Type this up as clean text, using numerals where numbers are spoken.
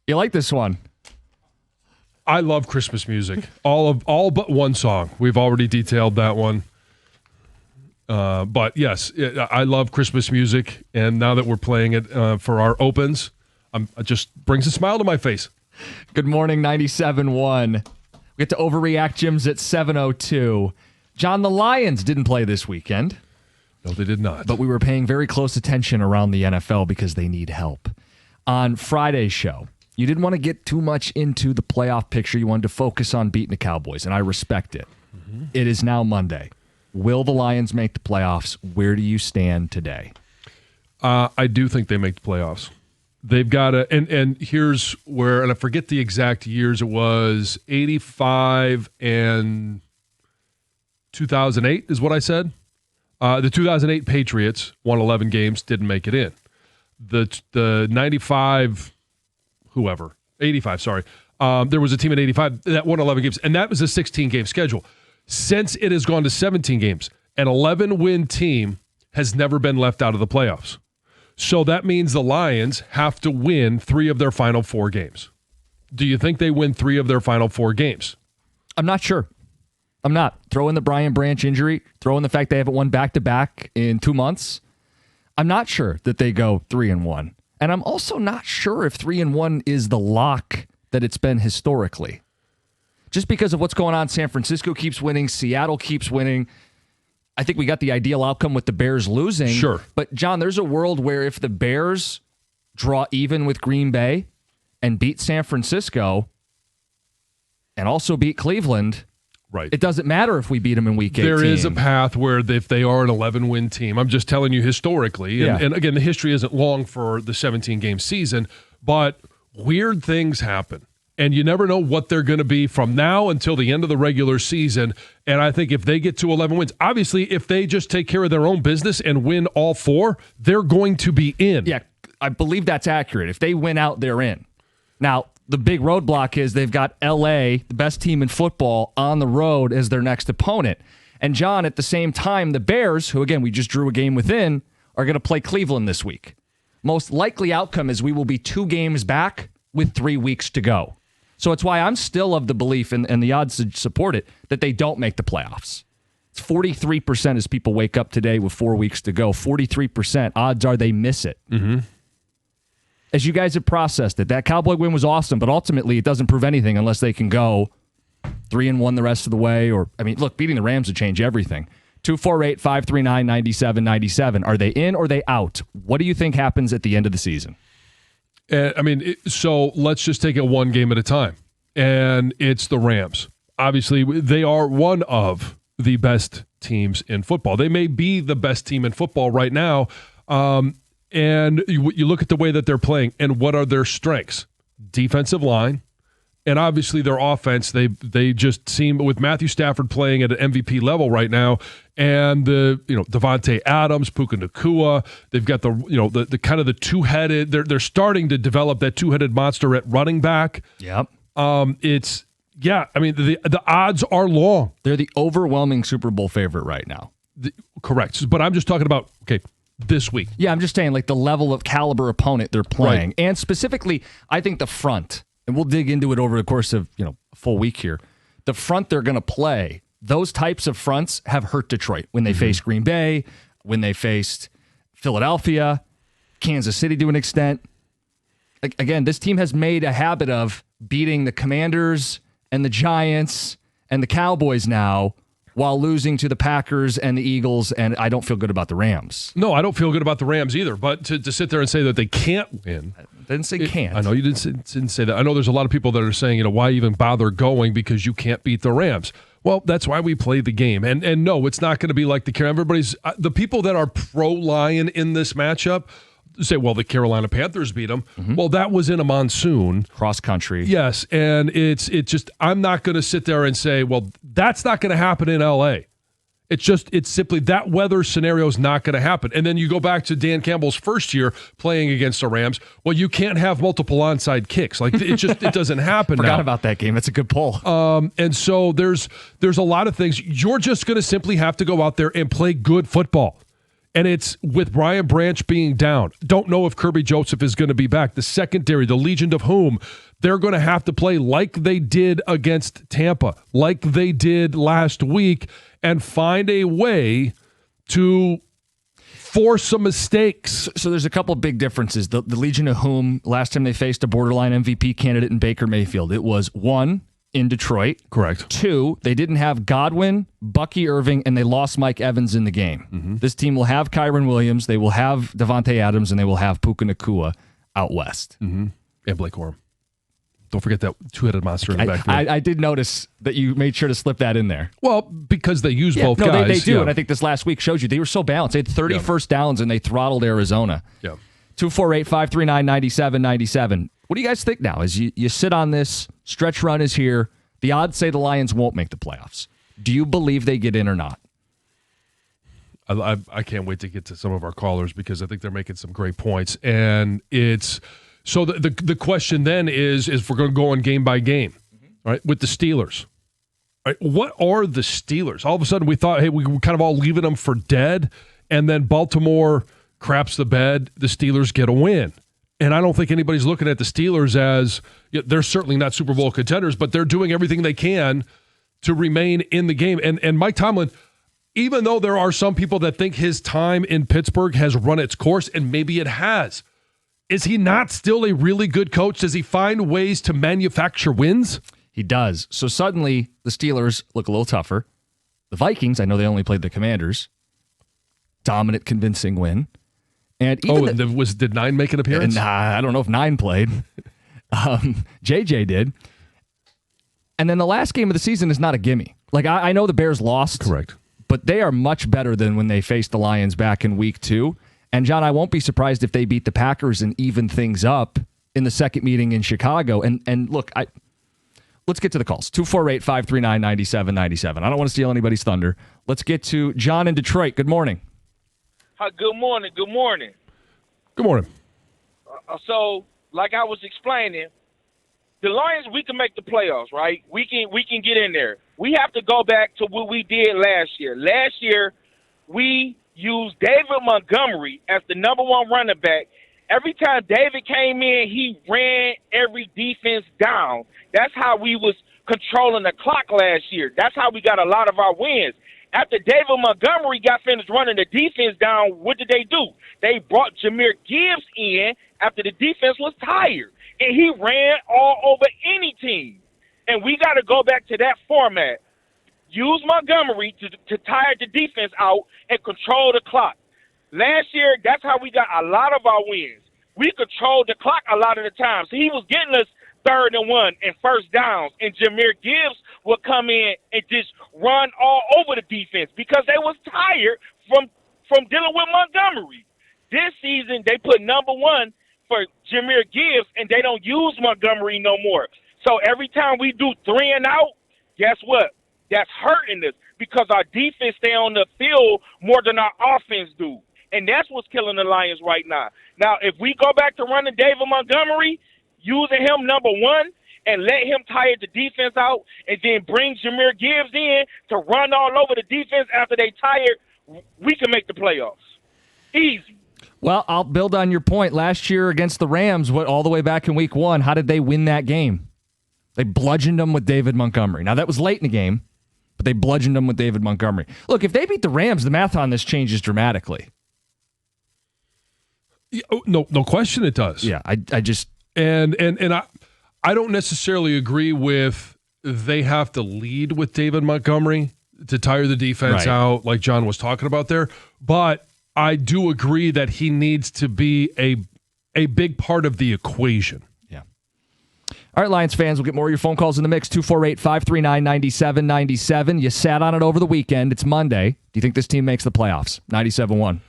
You like this one? I love Christmas music. All but one song. We've already detailed that one. But yes, I love Christmas music, and now that we're playing it for our opens, it just brings a smile to my face. Good morning, 97.1. We get to overreact gyms at 7:02. John, the Lions didn't play this weekend. No, they did not. But we were paying very close attention around the NFL because they need help. On Friday's show, you didn't want to get too much into the playoff picture. You wanted to focus on beating the Cowboys, and I respect it. Mm-hmm. It is now Monday. Will the Lions make the playoffs? Where do you stand today? I do think they make the playoffs. They've got to, and here's where, and I forget the exact years. It was 85 and 2008 is what I said. The 2008 Patriots won 11 games, didn't make it in. The 95, 85, sorry. There was a team in 85 that won 11 games, and that was a 16-game schedule. Since it has gone to 17 games, an 11-win team has never been left out of the playoffs. So that means the Lions have to win 3 of their final 4 games. Do you think they win 3 of their final 4 games? I'm not sure. I'm not. Throw in the Brian Branch injury, throw in the fact they haven't won back-to-back in 2 months. I'm not sure that they go 3-1. And I'm also not sure if 3-1 is the lock that it's been historically. Just because of what's going on, San Francisco keeps winning, Seattle keeps winning. I think we got the ideal outcome with the Bears losing. Sure. But, John, there's a world where if the Bears draw even with Green Bay and beat San Francisco and also beat Cleveland, right, it doesn't matter if we beat them in Week 18. There is a path where if they are an 11-win team, I'm just telling you historically, and again, the history isn't long for the 17-game season, but weird things happen. And you never know what they're going to be from now until the end of the regular season. And I think if they get to 11 wins, obviously if they just take care of their own business and win all 4, they're going to be in. Yeah, I believe that's accurate. If they win out, they're in. Now, the big roadblock is they've got L.A., the best team in football, on the road as their next opponent. And, John, at the same time, the Bears, who, again, we just drew a game within, are going to play Cleveland this week. Most likely outcome is we will be 2 games back with 3 weeks to go. So it's why I'm still of the belief, and the odds support it, that they don't make the playoffs. It's 43% as people wake up today with 4 weeks to go. 43%. Odds are they miss it. Mm-hmm. As you guys have processed it, that Cowboy win was awesome, but ultimately it doesn't prove anything unless they can go 3-1 the rest of the way. Or, I mean, look, beating the Rams would change everything. 248-539-9797. Are they in or are they out? What do you think happens at the end of the season? So let's just take it one game at a time. And it's the Rams. Obviously, they are one of the best teams in football. They may be the best team in football right now. And you look at the way that they're playing and what are their strengths? Defensive line. And obviously their offense, they just seem, with Matthew Stafford playing at an MVP level right now, and Devontae Adams, Puka Nacua, they've got the kind of the two-headed. They're starting to develop that two-headed monster at running back. Yep. The odds are long. They're the overwhelming Super Bowl favorite right now. Correct. But I'm just talking about this week. Yeah, I'm just saying like the level of caliber opponent they're playing, right. And specifically, I think the front. And we'll dig into it over the course of a full week here. The front they're going to play, those types of fronts have hurt Detroit when they faced Green Bay, when they faced Philadelphia, Kansas City to an extent. Again, this team has made a habit of beating the Commanders and the Giants and the Cowboys now while losing to the Packers and the Eagles, and I don't feel good about the Rams. No, I don't feel good about the Rams either, but to sit there and say that they can't win. I didn't say can't. I know you didn't say that. I know there's a lot of people that are saying, why even bother going because you can't beat the Rams. Well, that's why we play the game. And no, it's not going to be like the people that are pro-Lion in this matchup say, well, the Carolina Panthers beat them. Mm-hmm. Well, that was in a monsoon. Cross country. Yes, and it's just, I'm not going to sit there and say, well, that's not going to happen in L.A. It's simply that weather scenario is not going to happen. And then you go back to Dan Campbell's first year playing against the Rams. Well, you can't have multiple onside kicks. Like it doesn't happen. Forgot about that game. That's a good pull. And so there's a lot of things. You're just going to simply have to go out there and play good football. And it's with Brian Branch being down. Don't know if Kirby Joseph is going to be back. The secondary, the Legion of whom, they're going to have to play like they did against Tampa, like they did last week, and find a way to force some mistakes. So there's a couple of big differences. The Legion of whom, last time they faced a borderline MVP candidate in Baker Mayfield, it was 1, in Detroit. Correct. 2, they didn't have Godwin, Bucky Irving, and they lost Mike Evans in the game. Mm-hmm. This team will have Kyron Williams, they will have Devontae Adams, and they will have Puka Nacua out west. Mm-hmm. And Blake Corum. Don't forget that two-headed monster in the back. I did notice that you made sure to slip that in there. Well, because they use both guys. No, they do, and I think this last week shows you they were so balanced. They had 30 first downs, and they throttled Arizona. Yeah. 248-539-9797. What do you guys think now? As you sit on this, stretch run is here. The odds say the Lions won't make the playoffs. Do you believe they get in or not? I can't wait to get to some of our callers because I think they're making some great points. And it's so the question then is if we're going to go on game by game, right, with the Steelers. Right, what are the Steelers? All of a sudden we thought, hey, we were kind of all leaving them for dead, and then Baltimore craps the bed, the Steelers get a win. And I don't think anybody's looking at the Steelers as they're certainly not Super Bowl contenders, but they're doing everything they can to remain in the game. And Mike Tomlin, even though there are some people that think his time in Pittsburgh has run its course, and maybe it has, is he not still a really good coach? Does he find ways to manufacture wins? He does. So suddenly the Steelers look a little tougher. The Vikings, I know they only played the Commanders. Dominant, convincing win. And even did 9 make an appearance? I don't know if 9 played. JJ did. And then the last game of the season is not a gimme. Like, I know the Bears lost. Correct. But they are much better than when they faced the Lions back in week 2. And, John, I won't be surprised if they beat the Packers and even things up in the second meeting in Chicago. And look, let's get to the calls. 248-539-9797. I don't want to steal anybody's thunder. Let's get to John in Detroit. Good morning. Hi, good morning. Good morning. Good morning. So, like I was explaining, the Lions, we can make the playoffs, right? We can get in there. We have to go back to what we did last year. Last year, we used David Montgomery as the number 1 running back. Every time David came in, he ran every defense down. That's how we was controlling the clock last year. That's how we got a lot of our wins. After David Montgomery got finished running the defense down, what did they do? They brought Jahmyr Gibbs in after the defense was tired, and he ran all over any team. And we got to go back to that format. Use Montgomery to tire the defense out and control the clock. Last year, that's how we got a lot of our wins. We controlled the clock a lot of the times. So he was getting us 3rd and 1 and first downs, and Jahmyr Gibbs would come in and just run all over the defense because they was tired from dealing with Montgomery. This season, they put number 1 for Jahmyr Gibbs, and they don't use Montgomery no more. So every time we do 3 and out, guess what? That's hurting us because our defense stay on the field more than our offense do. And that's what's killing the Lions right now. Now, if we go back to running David Montgomery, using him number 1, and let him tire the defense out, and then bring Jahmyr Gibbs in to run all over the defense after they tired, we can make the playoffs. Easy. Well, I'll build on your point. Last year against the Rams, all the way back in week 1, how did they win that game? They bludgeoned them with David Montgomery. Now, that was late in the game, but they bludgeoned them with David Montgomery. Look, if they beat the Rams, the math on this changes dramatically. No question it does. Yeah, I just... And I don't necessarily agree with they have to lead with David Montgomery to tire the defense out like John was talking about there. But I do agree that he needs to be a big part of the equation. Yeah. All right, Lions fans, we'll get more of your phone calls in the mix. 248-539-9797. You sat on it over the weekend. It's Monday. Do you think this team makes the playoffs? 97-1.